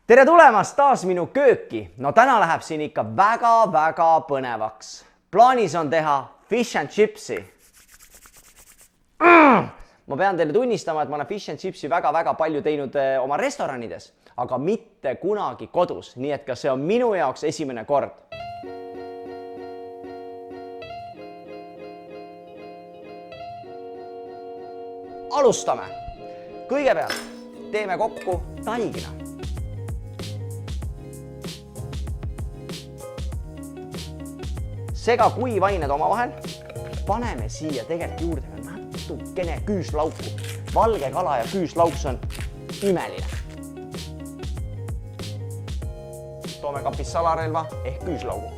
Tere tulemast taas minu kööki. No täna läheb siin ikka väga-väga põnevaks. Plaanis on teha fish and chipsi. Ma pean teile tunnistama, et ma olen fish and chipsi väga-väga palju teinud oma restoranides, aga mitte kunagi kodus. Nii et ka see on minu jaoks esimene kord. Alustame. Kõigepealt teeme kokku taigina. Sega kuivained omavahel. Paneme siia tegelikult juurde natukene küüslauku. Valge kala ja küüslauk, see on imeline. Toome kapis salarelva ehk küüslaugu.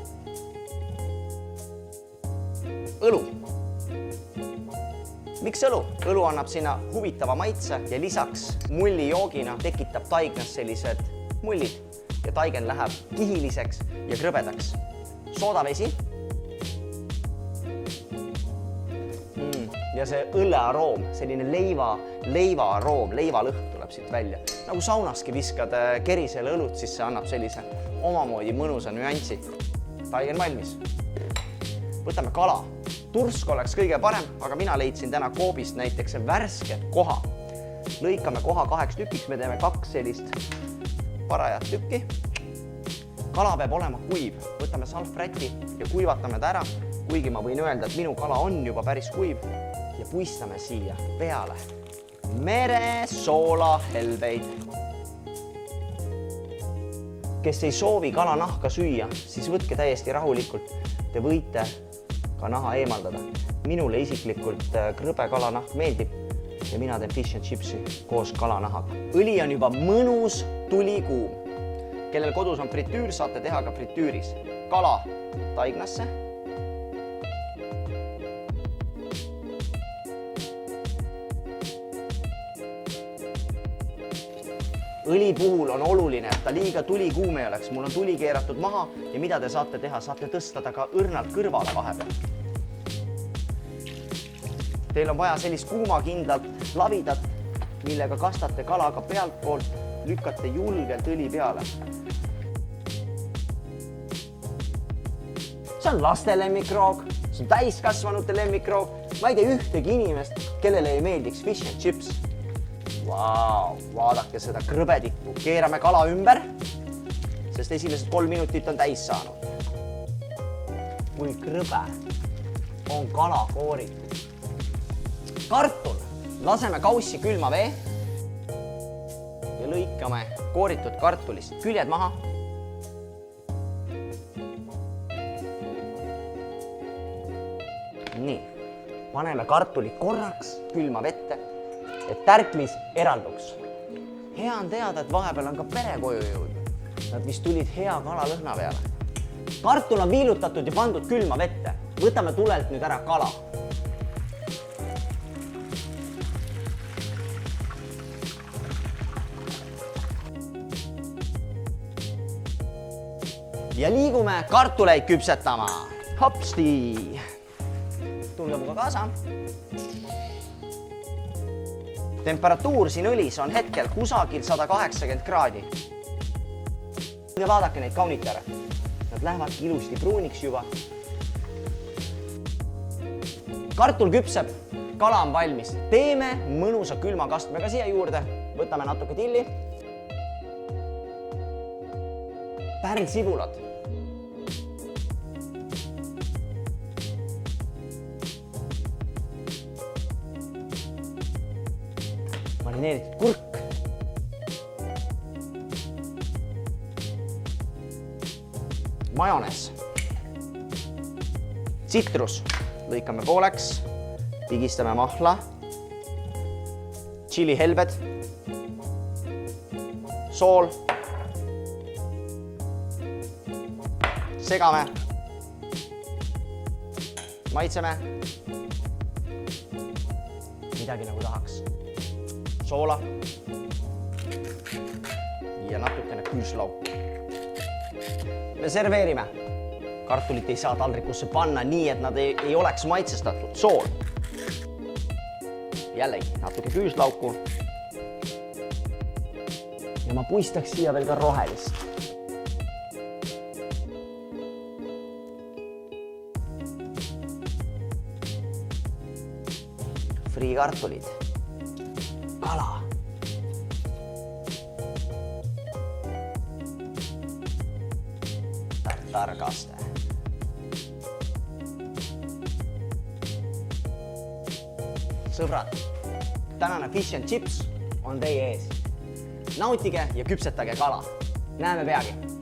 Õlu. Miks õlu? Õlu annab sinna huvitava maitse ja lisaks mullijoogina tekitab taignas sellised mullid ja taigen läheb kihiliseks ja krõbedaks. Soodavesi. Ja see õllearoom, selline leiva aroom, leivalõhk tuleb siit välja. Nagu saunaski viskad kerisele õlut, siis see annab sellise omamoodi mõnusa nüanssi. Taigen valmis. Võtame kala. Tursk oleks kõige parem, aga mina leidsin täna koobist näiteks värske koha. Lõikame koha 2 tükiks, me teeme 2 sellist parajat tükki. Kala peab olema kuiv. Võtame salvräti ja kuivatame ta ära, kuigi ma võin öelda, et minu kala on juba päris kuiv. Ja puistame siia peale mere soolahelbeid. Kes ei soovi kala nahka süüa, siis võtke täiesti rahulikult. Te võite ka naha eemaldada. Minule isiklikult krõbe kalanahk meeldib ja mina teen fish and chipsi koos kalanahaga. Õli on juba mõnus tulikuum. Kellel kodus on fritüür, saate teha ka fritüüris. Kala taignasse. Õli puhul on oluline, et ta liiga tulikuum ei oleks. Mul on tuli keeratud maha ja mida te saate teha? Saate tõsta ta ka õrnalt kõrvale vahepeal. Teil on vaja sellist kuumakindlalt lavidat, millega kastate kalaga pealt poolt, lükkate julgelt õli peale. See on laste lemmikroog, see on täiskasvanute lemmikroog. Ma ei tea ühtegi inimest, kellele ei meeldiks fish and chips. Vau, vaadake seda krõbedikku. Keerame kala ümber, sest esimesed 3 minutit on täis saanud. Kui krõbe on kala kooritud. Kartul. Laseme kaussi külma vee ja lõikame kooritud kartulist küljed maha. Nii, paneme kartuli korraks külma vette, et tärklis eralduks. Hea on teada, et vahepeal on ka pere koju jõudnud. Nad vist tulid hea kalalõhna peale. Kartul on viilutatud ja pandud külma vette. Võtame tulelt nüüd ära kala. Ja liigume kartuleid küpsetama. Hopsti! Tulge muga kaasa. Temperatuur siin õlis on hetkel kusagil 180 kraadi. Ja vaadake neid kaunitare. Nad lähevad ilusti pruuniks juba. Kartul küpseb, kala on valmis. Teeme mõnusa külma kastmega siia juurde. Võtame natuke tilli. Pärnsibulad. Marineeritud kurk. Majones. Tsitrus. Lõikame pooleks. Pigistame mahla. Chilihelbed. Sool. Segame. Maitseme. Midagi nagu tahaks. Soola ja natukene küüslauk. Me serveerime. Kartulit ei saa taldrikusse panna nii, et nad ei oleks maitsestatud. Sool. Jällegi natuke küüslauku. ja ma puistaks siia veel ka rohelist. Friikartulid, kala. Tarkaste. Sõbrad, tänane fish and chips on teie ees. Nautige ja küpsetage kala. Näeme peagi!